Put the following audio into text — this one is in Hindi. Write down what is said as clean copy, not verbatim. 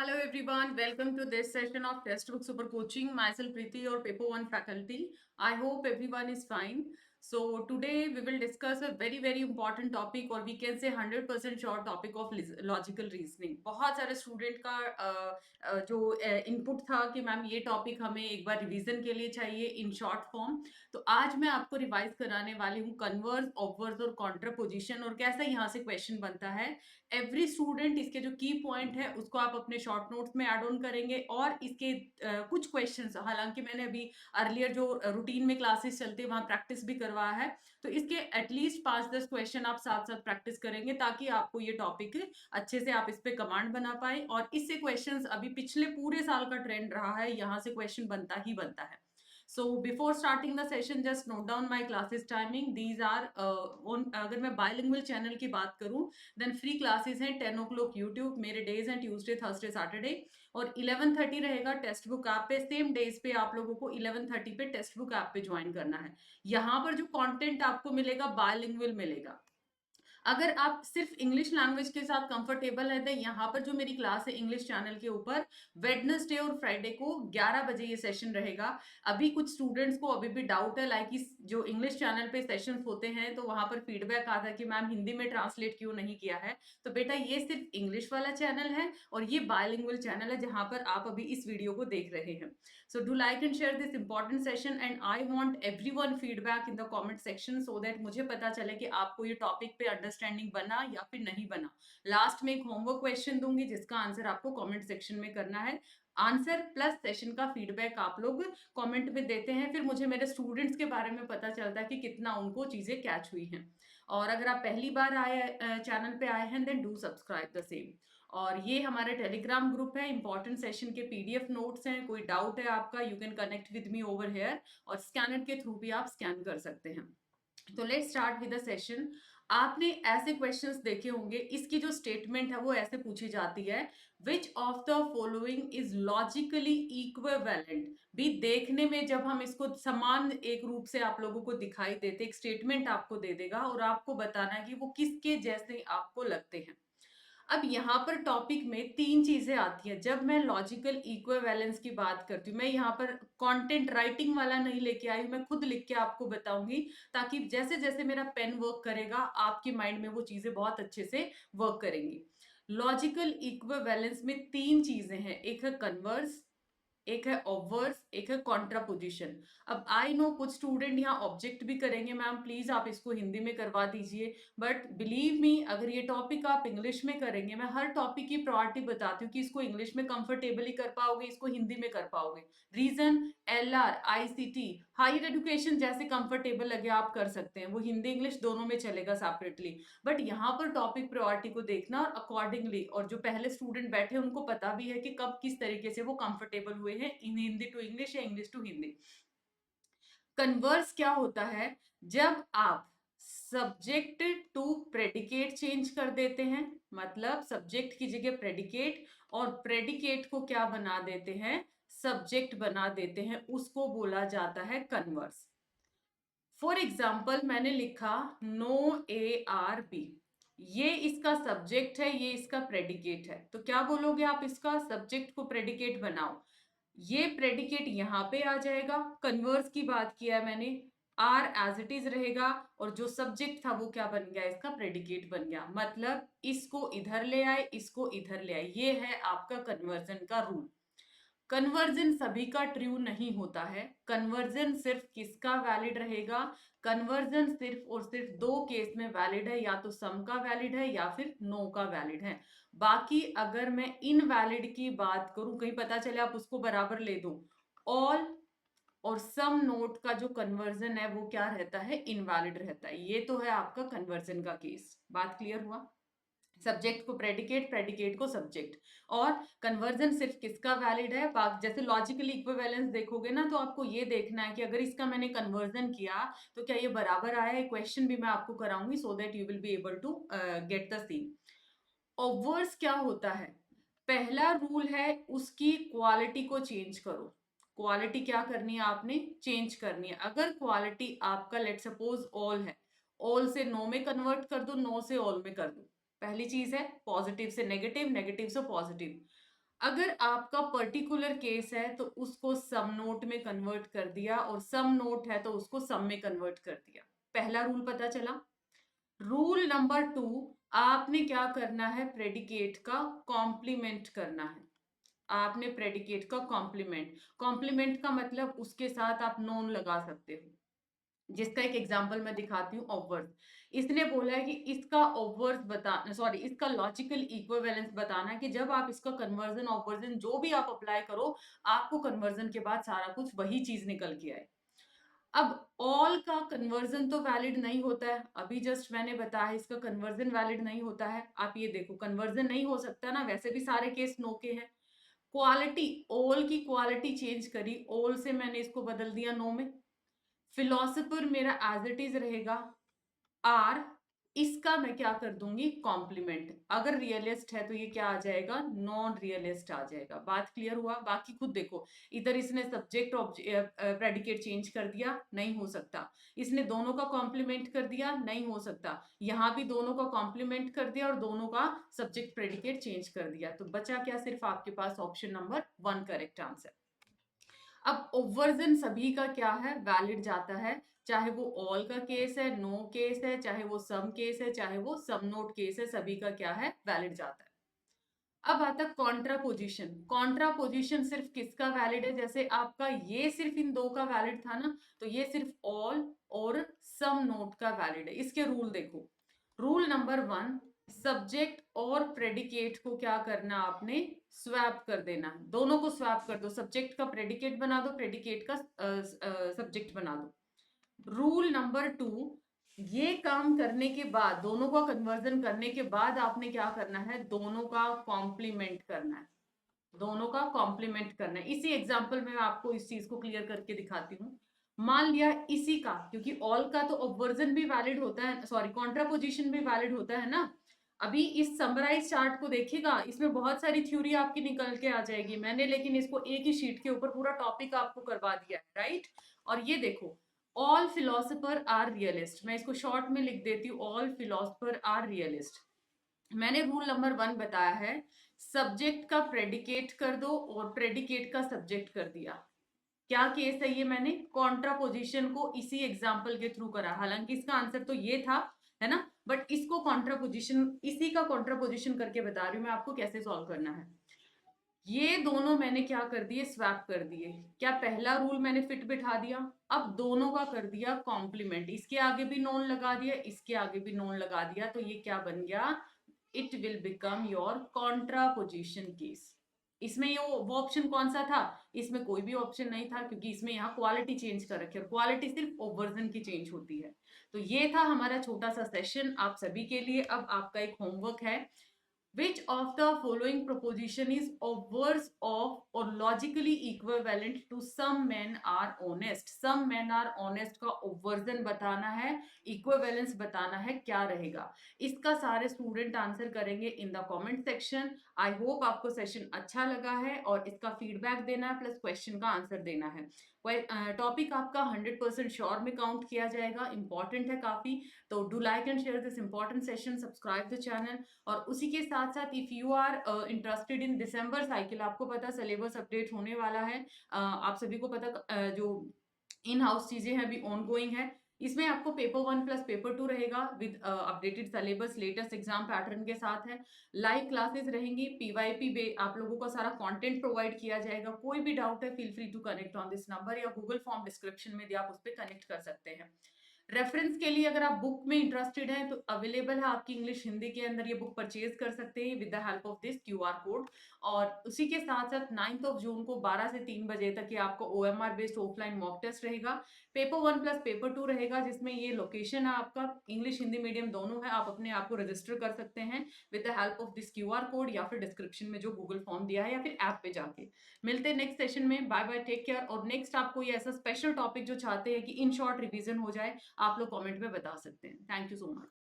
Hello everyone, welcome to this session of Textbook Super Coaching. Myself Preeti, your Paper 1 faculty. I hope everyone is fine. So today we will discuss a very important topic or we can say 100% short topic of logical reasoning. बहुत सारे स्टूडेंट का जो इनपुट था कि मैम ये टॉपिक हमें एक बार रिवीजन के लिए चाहिए इन शॉर्ट फॉर्म. तो आज मैं आपको रिवाइज कराने वाली हूँ कन्वर्स, ऑब्वर्स और कॉन्ट्रापोजिशन और कैसे यहाँ से क्वेश्चन बनता है. एवरी स्टूडेंट इसके जो की पॉइंट है उसको आप अपने शॉर्ट नोट्स में ऐड ऑन करेंगे और इसके कुछ क्वेश्चंस, हालांकि मैंने अभी अर्लियर जो रूटीन में क्लासेस चलते हैं वहां प्रैक्टिस भी करवाया है, तो इसके एटलीस्ट 5-10 क्वेश्चन आप साथ साथ प्रैक्टिस करेंगे ताकि आपको ये टॉपिक अच्छे से आप इस पे कमांड बना पाए. और इससे क्वेश्चंस अभी पिछले पूरे साल का ट्रेंड रहा है, यहाँ से क्वेश्चन बनता ही बनता है. So before starting the session, just note down my classes timing. These are on अगर मैं bilingual channel की बात करूं, then free classes हैं 10 o'clock YouTube. मेरे days हैं Tuesday, Thursday, Saturday. और 11:30 रहेगा टेक्स्ट बुक ऐप पे. सेम डेज पे आप लोगों को 11:30 पे टेक्स्ट बुक ऐप पे ज्वाइन करना है. यहाँ पर जो कंटेंट आपको मिलेगा बायलिंगुअल मिलेगा. अगर आप सिर्फ इंग्लिश लैंग्वेज के साथ कंफर्टेबल है तो यहाँ पर जो मेरी क्लास है इंग्लिश चैनल के ऊपर वेडनेसडे और फ्राइडे को 11 बजे ये सेशन रहेगा. अभी कुछ स्टूडेंट्स को अभी भी डाउट है, लाइक जो इंग्लिश चैनल पे सेशंस होते हैं तो वहां पर फीडबैक आता है कि मैम हिंदी में ट्रांसलेट क्यों नहीं किया है. तो बेटा ये सिर्फ इंग्लिश वाला चैनल है और ये बायलिंगुअल चैनल है जहां पर आप अभी इस वीडियो को देख रहे हैं. So do like and share this important session and I want everyone feedback in the comment section so that मुझे पता चले कि आपको ये टॉपिक पे अंडरस्टैंडिंग बना या फिर नहीं बना. लास्ट में एक होमवर्क क्वेश्चन दूंगी जिसका आंसर आपको कमेंट सेक्शन में करना है. आंसर प्लस सेशन का फीडबैक आप लोग कमेंट में देते हैं, फिर मुझे मेरे स्टूडेंट्स के बारे में पता चलता है कि कितना उनको चीजें कैच हुई हैं. और अगर आप पहली बार आए चैनल पे आए हैं then do subscribe the same. और ये हमारा टेलीग्राम ग्रुप है, इंपॉर्टेंट सेशन के पीडीएफ नोट्स हैं. कोई डाउट है आपका, you can connect with me over here और स्कैनर के थ्रू भी आप स्कैन कर सकते हैं. तो let's start with the session. आपने ऐसे क्वेश्चंस देखे होंगे, इसकी जो स्टेटमेंट है वो ऐसे पूछी जाती है, which of the following is logically equivalent. भी देखने में जब हम इसको समान एक रूप से आप लोगों को दिखाई देते, एक स्टेटमेंट आपको दे देगा और आपको बताना है कि वो किसके जैसे आपको लगते हैं. अब यहाँ पर टॉपिक में तीन चीजें आती हैं जब मैं लॉजिकल इक्विवेलेंस की बात करती हूँ. मैं यहाँ पर कंटेंट राइटिंग वाला नहीं लेके आई हूँ, मैं खुद लिख के आपको बताऊंगी ताकि जैसे जैसे मेरा पेन वर्क करेगा आपके माइंड में वो चीजें बहुत अच्छे से वर्क करेंगी. लॉजिकल इक्विवेलेंस में तीन चीजें हैं, एक है कन्वर्स, एक है ऑब्वर्स, एक है कॉन्ट्रापोजिशन. अब आई नो कुछ स्टूडेंट यहाँ ऑब्जेक्ट भी करेंगे, मैम प्लीज आप इसको हिंदी में करवा दीजिए. बट बिलीव मी, अगर ये टॉपिक आप इंग्लिश में करेंगे, मैं हर टॉपिक की प्रायोरिटी बताती हूँ कि इसको इंग्लिश में कंफर्टेबली कर पाओगे, इसको हिंदी में कर पाओगे. Reason, LR, ICT, higher education जैसे कंफर्टेबल लगे आप कर सकते हैं, वो हिंदी इंग्लिश दोनों में चलेगा सेपरेटली. बट यहाँ पर टॉपिक प्रायोरिटी को देखना और अकॉर्डिंगली, और जो पहले स्टूडेंट बैठे उनको पता भी है कि कब किस तरीके से वो कंफर्टेबल हुए हैं इन हिंदी टू इंग्लिश या इंग्लिश टू हिंदी. कन्वर्स क्या होता है, जब आप सब्जेक्ट टू प्रेडिकेट चेंज कर देते हैं, मतलब सब्जेक्ट की जगह प्रेडिकेट और प्रेडिकेट को क्या बना देते हैं, सब्जेक्ट बना देते हैं, उसको बोला जाता है कन्वर्स. फॉर एग्जाम्पल मैंने लिखा नो ए आर बी, ये इसका सब्जेक्ट है, ये इसका प्रेडिकेट है. तो क्या बोलोगे आप, इसका सब्जेक्ट को प्रेडिकेट बनाओ. ये प्रेडिकेट यहाँ पे आ जाएगा, कन्वर्स की बात किया है मैंने, आर एज इट इज रहेगा और जो सब्जेक्ट था वो क्या बन गया, इसका प्रेडिकेट बन गया. मतलब इसको इधर ले आए, इसको इधर ले आए. ये है आपका कन्वर्जन का रूल. कन्वर्जन सभी का ट्रू नहीं होता है. कन्वर्जन सिर्फ किसका वैलिड रहेगा, कन्वर्जन सिर्फ और सिर्फ दो केस में वैलिड है, या तो सम का वैलिड है या फिर नो का वैलिड है. बाकी अगर मैं इनवैलिड की बात करूं, कहीं पता चले आप उसको बराबर ले दो, ऑल और सम नोट का जो कन्वर्जन है वो क्या रहता है, इनवैलिड रहता है. ये तो है आपका कन्वर्जन का केस. बात क्लियर हुआ. सब्जेक्ट को प्रेडिकेट, प्रेडिकेट को सब्जेक्ट. और कन्वर्जन सिर्फ किसका वैलिड है, जैसे लॉजिकली इक्विवेलेंस देखोगे ना तो आपको ये देखना है कि अगर इसका मैंने कन्वर्जन किया तो क्या ये बराबर आया है. क्वेश्चन भी मैं आपको कराऊंगी so that you will be able to get the same. Obverse क्या होता है, पहला रूल है उसकी क्वालिटी को चेंज करो. क्वालिटी क्या करनी है, आपने चेंज करनी है. अगर क्वालिटी आपका लेट सपोज ऑल है, ऑल से नो में कन्वर्ट कर दो, नो से ऑल में कर दो. पहली चीज है पॉजिटिव से नेगेटिव, नेगेटिव से पॉजिटिव. अगर आपका पर्टिकुलर केस है तो उसको सम नोट में कन्वर्ट कर दिया, और सम नोट है तो उसको सम में कन्वर्ट कर दिया। पहला रूल पता चला। रूल नंबर 2, आपने क्या करना है, प्रेडिकेट का कॉम्प्लीमेंट करना है। आपने प्रेडिकेट का कॉम्प्लीमेंट, कॉम्प्लीमेंट का मतलब उसके साथ आप नोन लगा सकते हो, जिसका एक एग्जांपल मैं दिखाती हूँ। ऑब्वर्स, इसने बोला है कि इसका ऑब्वर्स बताना, सॉरी इसका लॉजिकल इक्विवेलेंस बताना है कि जब आप इसका कन्वर्जन ऑब्वर्जन जो भी आप अप्लाई करो, आपको कन्वर्जन के बाद सारा कुछ वही चीज निकल के आए। अब ऑल का कन्वर्जन तो वैलिड नहीं होता है, अभी जस्ट मैंने बताया इसका कन्वर्जन वैलिड नहीं होता है। आप ये देखो, कन्वर्जन नहीं हो सकता ना, वैसे भी सारे केस नो के हैं। क्वालिटी, ऑल की क्वालिटी चेंज करी, ऑल से मैंने इसको बदल दिया नो में। फिलोसफर मेरा एज इट इज रहेगा आर, इसका मैं क्या कर दूंगी, कॉम्प्लीमेंट। अगर रियलिस्ट है तो ये क्या आ जाएगा, नॉन रियलिस्ट आ जाएगा। बात क्लियर हुआ। बाकी खुद देखो, इधर इसने सब्जेक्ट प्रेडिकेट चेंज कर दिया, नहीं हो सकता। इसने दोनों का कॉम्प्लीमेंट कर दिया, नहीं हो सकता। यहां भी दोनों का कॉम्प्लीमेंट कर दिया और दोनों का सब्जेक्ट प्रेडिकेट चेंज कर दिया, तो बचा क्या, सिर्फ आपके पास ऑप्शन नंबर 1 करेक्ट आंसर। अब ओवर्जन सभी का क्या है, वैलिड जाता है, चाहे वो ऑल का केस है, नो केस है, चाहे वो सम केस है, चाहे वो सम नोट केस है, सभी का क्या है, वैलिड जाता है। अब आता है कॉन्ट्रापोजिशन। कॉन्ट्रापोजिशन सिर्फ किसका वैलिड है, जैसे आपका ये सिर्फ इन दो का वैलिड था ना, तो ये सिर्फ ऑल और सम नोट का वैलिड है। इसके रूल देखो। रूल नंबर 1, सब्जेक्ट और प्रेडिकेट को क्या करना, आपने स्वैप कर देना, दोनों को स्वैप कर दो, सब्जेक्ट का प्रेडिकेट बना दो, प्रेडिकेट का सब्जेक्ट बना दो। रूल नंबर 2, ये काम करने के बाद, दोनों का कन्वर्जन करने के बाद आपने क्या करना है, दोनों का कॉम्प्लीमेंट करना है, दोनों का कॉम्प्लीमेंट करना है। इसी एग्जांपल में मैं आपको इस चीज को क्लियर करके दिखाती हूँ। मान लिया इसी का, क्योंकि ऑल का तो ऑब्वर्जन भी वैलिड होता है, सॉरी कॉन्ट्रापोजिशन भी वैलिड होता है ना। अभी इस समराइज चार्ट को देखिएगा, इसमें बहुत सारी थ्योरी आपकी निकल के आ जाएगी, मैंने लेकिन इसको एक ही शीट के ऊपर पूरा टॉपिक आपको करवा दिया है, राइट। और ये देखो, ऑल फिलोसफर आर रियलिस्ट, मैं इसको शॉर्ट में लिख देती हूँ, ऑल फिलोसफर आर रियलिस्ट। मैंने रूल नंबर 1 बताया है, सब्जेक्ट का प्रेडिकेट कर दो और प्रेडिकेट का सब्जेक्ट कर दिया। क्या केस है ये, मैंने कॉन्ट्रापोजिशन को इसी एग्जाम्पल के थ्रू करा, हालांकि इसका आंसर तो ये था, है ना, बट इसको कॉन्ट्रापोजिशन, इसी का कॉन्ट्रापोजिशन करके बता रही हूँ मैं आपको कैसे सॉल्व करना है। ये दोनों मैंने क्या कर दिए, स्वैप कर दिए। क्या पहला रूल मैंने फिट बिठा दिया, अब दोनों का कर दिया कॉम्प्लीमेंट, इसके आगे भी नोन लगा दिया, इसके आगे भी नोन लगा दिया, तो ये क्या बन गया, it will become your contraposition case. इसमें ये वो ऑप्शन कौन सा था, इसमें कोई भी ऑप्शन नहीं था, क्योंकि इसमें यहाँ क्वालिटी चेंज कर रखी है, और क्वालिटी सिर्फ ओवर्जन की चेंज होती है। तो ये था हमारा छोटा सा सेशन आप सभी के लिए। अब आपका एक होमवर्क है, which of the following proposition is obverse of or logically equivalent to some men are honest? Some men are honest का obversion बताना है, equivalence बताना है, क्या रहेगा। इसका सारे स्टूडेंट आंसर करेंगे in the comment section. I hope आपको सेशन अच्छा लगा है, और इसका फीडबैक देना है प्लस क्वेश्चन का आंसर देना है। टॉपिक आपका 100% श्योर में काउंट किया जाएगा, इंपॉर्टेंट है काफी। तो do like and share this important session, subscribe the channel. और उसी के साथ साथ if you are interested in December cycle, आपको पता सिलेबस अपडेट होने वाला है, आप सभी को पता, जो इन हाउस चीजें हैं अभी ऑन गोइंग है। इसमें आपको पेपर 1 प्लस पेपर 2 रहेगा with updated syllabus, latest exam pattern के साथ है। लाइव क्लासेस रहेंगी, पीवाईपी आप लोगों का सारा कंटेंट प्रोवाइड किया जाएगा। कोई भी डाउट है, feel free to connect on this number, या गूगल फॉर्म डिस्क्रिप्शन में दिया, आप उस पर कनेक्ट कर सकते हैं। रेफरेंस के लिए अगर आप बुक में इंटरेस्टेड हैं तो अवेलेबल है आपकी इंग्लिश हिंदी के अंदर, ये बुक परचेज कर सकते हैं with the help of this QR code. और उसी के साथ साथ 9 जून को 12 से 3 बजे तक ये आपको OMR based offline mock test रहेगा। पेपर 1 प्लस पेपर 2 रहेगा, जिसमें ये लोकेशन है आपका, इंग्लिश हिंदी मीडियम दोनों है, आप अपने आप को रजिस्टर कर सकते हैं with the help of this QR code, या फिर डिस्क्रिप्शन में जो गूगल फॉर्म दिया है, या फिर ऐप पे जाके। मिलते हैं नेक्स्ट सेशन में, बाय बाय, टेक केयर। और नेक्स्ट आपको ये ऐसा स्पेशल टॉपिक जो चाहते हैं कि इन शॉर्ट रिवीजन हो जाए, आप लोग कमेंट में बता सकते हैं। Thank you so much.